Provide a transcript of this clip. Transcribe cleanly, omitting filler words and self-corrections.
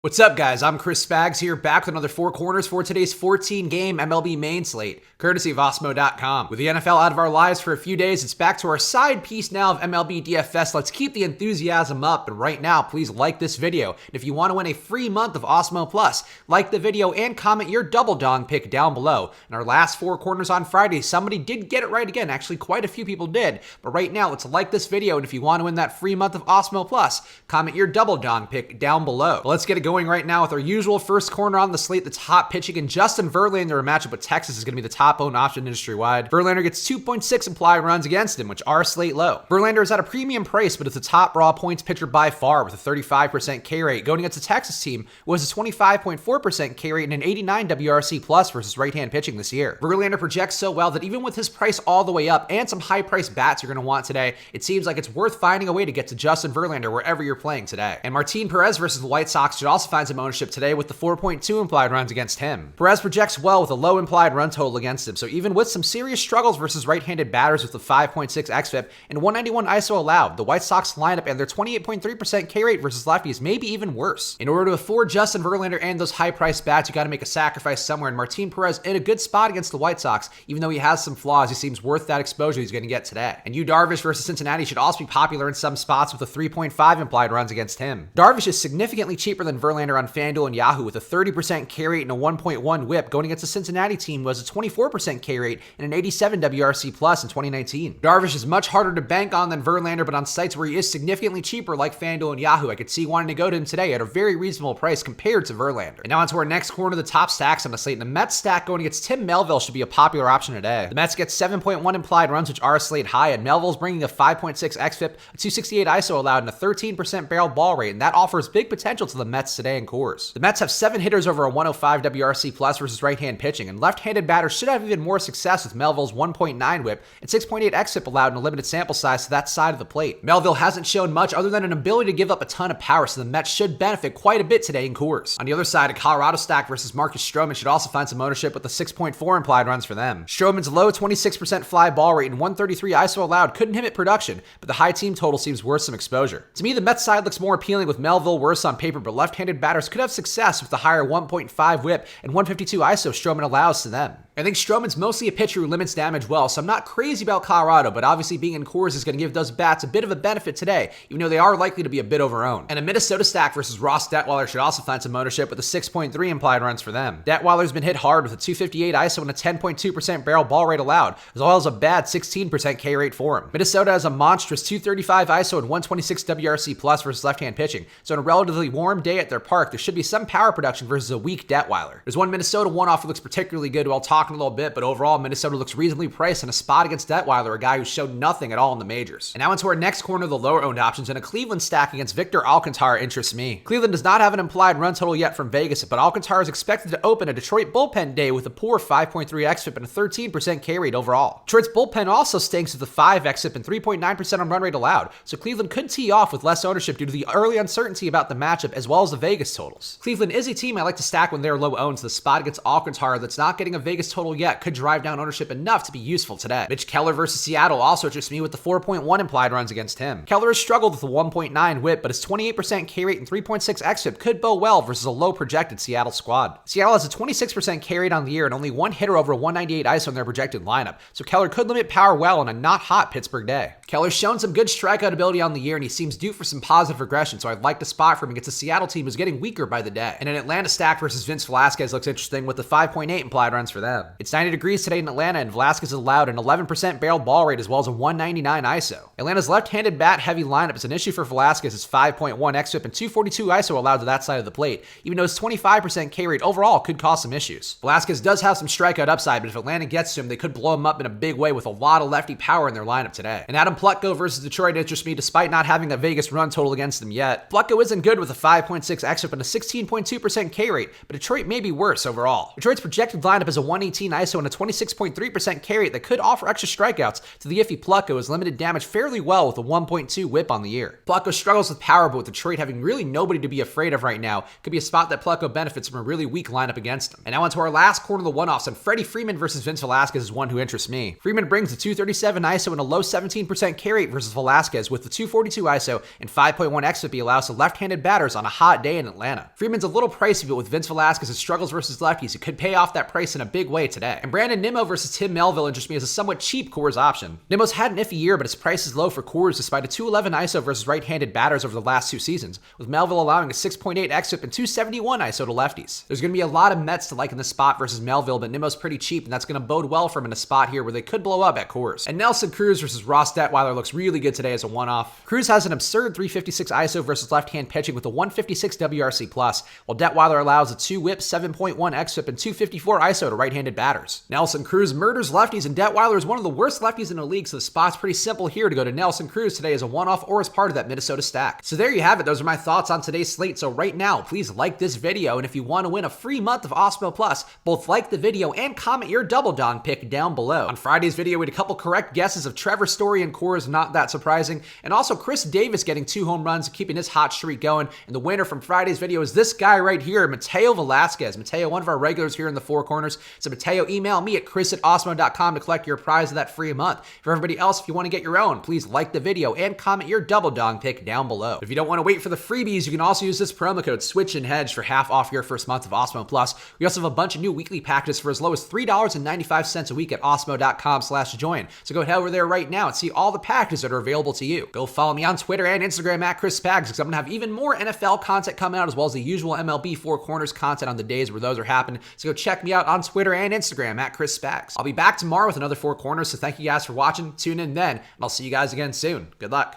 What's up, guys? I'm Chris Spags here, back with another Four Corners for today's 14-game MLB main slate, courtesy of Osmo.com. With the NFL out of our lives for a few days, it's back to our side piece now of MLB DFS. Let's keep the enthusiasm up, and right now, please like this video. And if you want to win a free month of Osmo Plus, like the video and comment your double dong pick down below. In our last Four Corners on Friday, somebody did get it right again. Actually, quite a few people did. But right now, let's like this video, and if you want to win that free month of Osmo Plus, comment your double dong pick down below. But let's get it going right now with our usual first corner on the slate that's hot pitching, and Justin Verlander, a matchup with Texas, is going to be the top owned option industry-wide. Verlander gets 2.6 implied runs against him, which are slate low. Verlander is at a premium price, but it's the top raw points pitcher by far with a 35% K rate. Going against a Texas team was a 25.4% K rate and an 89 WRC plus versus right-hand pitching this year. Verlander projects so well that even with his price all the way up and some high-priced bats you're going to want today, it seems like it's worth finding a way to get to Justin Verlander wherever you're playing today. And Martin Perez versus the White Sox should also find some ownership today with the 4.2 implied runs against him. Perez projects well with a low implied run total against him, so even with some serious struggles versus right-handed batters with the 5.6 xFIP and 191 ISO allowed, the White Sox lineup and their 28.3% K rate versus lefties may be even worse. In order to afford Justin Verlander and those high-priced bats, you got to make a sacrifice somewhere, and Martin Perez in a good spot against the White Sox. Even though he has some flaws, he seems worth that exposure he's going to get today. And Yu Darvish versus Cincinnati should also be popular in some spots with a 3.5 implied runs against him. Darvish is significantly cheaper than Verlander on FanDuel and Yahoo with a 30% K rate and a 1.1 whip. Going against the Cincinnati team was a 24% K rate and an 87 WRC plus in 2019. Darvish is much harder to bank on than Verlander, but on sites where he is significantly cheaper like FanDuel and Yahoo, I could see wanting to go to him today at a very reasonable price compared to Verlander. And now onto our next corner, the top stacks on the slate. And the Mets stack going against Tim Melville should be a popular option today. The Mets get 7.1 implied runs, which are a slate high, and Melville's bringing a 5.6 xFIP, a 268 ISO allowed, and a 13% barrel ball rate, and that offers big potential to the Mets today in Coors. The Mets have 7 hitters over a 105 WRC plus versus right-hand pitching, and left-handed batters should have even more success with Melville's 1.9 whip and 6.8 xFIP allowed in a limited sample size to that side of the plate. Melville hasn't shown much other than an ability to give up a ton of power, so the Mets should benefit quite a bit today in Coors. On the other side, a Colorado stack versus Marcus Stroman should also find some ownership with the 6.4 implied runs for them. Stroman's low 26% fly ball rate and 133 ISO allowed could inhibit production, but the high team total seems worth some exposure. To me, the Mets side looks more appealing with Melville worse on paper, but left-handed batters could have success with the higher 1.5 whip and 152 ISO Stroman allows to them. I think Stroman's mostly a pitcher who limits damage well, so I'm not crazy about Colorado, but obviously being in Coors is going to give those bats a bit of a benefit today, even though they are likely to be a bit overowned. And a Minnesota stack versus Ross Detweiler should also find some ownership with a 6.3 implied runs for them. Detweiler's been hit hard with a 258 ISO and a 10.2% barrel ball rate allowed, as well as a bad 16% K rate for him. Minnesota has a monstrous 235 ISO and 126 WRC plus versus left-hand pitching, so on a relatively warm day at their park, there should be some power production versus a weak Detweiler. There's one Minnesota one-off who looks particularly good who I'll talk in a little bit, but overall, Minnesota looks reasonably priced in a spot against Detweiler, a guy who showed nothing at all in the majors. And now into our next corner, the lower-owned options, and a Cleveland stack against Victor Alcantara interests me. Cleveland does not have an implied run total yet from Vegas, but Alcantara is expected to open a Detroit bullpen day with a poor 5.3 xFIP and a 13% K rate overall. Detroit's bullpen also stinks with a 5 xFIP and 3.9% on run rate allowed, so Cleveland could tee off with less ownership due to the early uncertainty about the matchup as well as the Vegas totals. Cleveland is a team I like to stack when they're low owned, so the spot against Alcantara that's not getting a Vegas total yet could drive down ownership enough to be useful today. Mitch Keller versus Seattle also interests me with the 4.1 implied runs against him. Keller has struggled with a 1.9 whip, but his 28% K rate and 3.6 xFIP could bow well versus a low projected Seattle squad. Seattle has a 26% K rate on the year and only one hitter over a 198 ISO in their projected lineup, so Keller could limit power well on a not hot Pittsburgh day. Keller's shown some good strikeout ability on the year, and he seems due for some positive regression, so I'd like to spot for him against a Seattle team who's getting weaker by the day. And an Atlanta stack versus Vince Velasquez looks interesting with the 5.8 implied runs for them. It's 90 degrees today in Atlanta, and Velasquez has allowed an 11% barrel ball rate as well as a 199 ISO. Atlanta's left-handed bat-heavy lineup is an issue for Velasquez's 5.1 xFIP and 242 ISO allowed to that side of the plate, even though his 25% K rate overall could cause some issues. Velasquez does have some strikeout upside, but if Atlanta gets to him, they could blow him up in a big way with a lot of lefty power in their lineup today. And Adam Plutko versus Detroit interests me despite not having a Vegas run total against them yet. Plutko isn't good with a 5.6 xFIP and a 16.2% K rate, but Detroit may be worse overall. Detroit's projected lineup is a 118 118 ISO and a 26.3% carry rate that could offer extra strikeouts to the iffy Plucko has limited damage fairly well with a 1.2 whip on the year. Plucko struggles with power, but with Detroit having really nobody to be afraid of right now, could be a spot that Plucko benefits from a really weak lineup against him. And now onto our last corner of the one-offs, and Freddie Freeman versus Vince Velasquez is one who interests me. Freeman brings a 237 ISO and a low 17% carry rate versus Velasquez, with the 242 ISO and 5.1 xFIP he allows to left-handed batters on a hot day in Atlanta. Freeman's a little pricey, but with Vince Velasquez's struggles versus lefties, it could pay off that price in a big way today. And Brandon Nimmo versus Tim Melville interests me as a somewhat cheap Coors option. Nimmo's had an iffy year, but his price is low for Coors despite a 211 ISO versus right-handed batters over the last 2 seasons, with Melville allowing a 6.8 xFIP and 271 ISO to lefties. There's going to be a lot of Mets to like in the spot versus Melville, but Nimmo's pretty cheap, and that's going to bode well for him in a spot here where they could blow up at Coors. And Nelson Cruz versus Ross Detweiler looks really good today as a one-off. Cruz has an absurd 356 ISO versus left-hand pitching with a 156 WRC+, while Detweiler allows a 2-whip, 7.1 xFIP, and 254 ISO to right-handed batters. Nelson Cruz murders lefties, and Detweiler is one of the worst lefties in the league, so the spot's pretty simple here to go to Nelson Cruz today as a one-off or as part of that Minnesota stack. So there you have it. Those are my thoughts on today's slate. So right now, please like this video, and if you want to win a free month of Osmo Plus, both like the video and comment your double dong pick down below. On Friday's video, we had a couple correct guesses of Trevor Story and Coors, not that surprising, and also Chris Davis getting 2 home runs, keeping his hot streak going. And the winner from Friday's video is this guy right here, Mateo Velasquez. Mateo, one of our regulars here in the Four Corners. So Mateo, email me at chris@osmo.com to collect your prize of that free month. For everybody else, if you want to get your own, please like the video and comment your double dong pick down below. If you don't want to wait for the freebies, you can also use this promo code Switch and Hedge for half off your first month of Osmo Plus. We also have a bunch of new weekly packages for as low as $3.95 a week at osmo.com/join. So go head over there right now and see all the packages that are available to you. Go follow me on Twitter and Instagram at Chris Spags, because I'm going to have even more NFL content coming out, as well as the usual MLB Four Corners content on the days where those are happening. So go check me out on Twitter and Instagram at Chris Spags. I'll be back tomorrow with another Four Corners, so thank you guys for watching. Tune in then, and I'll see you guys again soon. Good luck.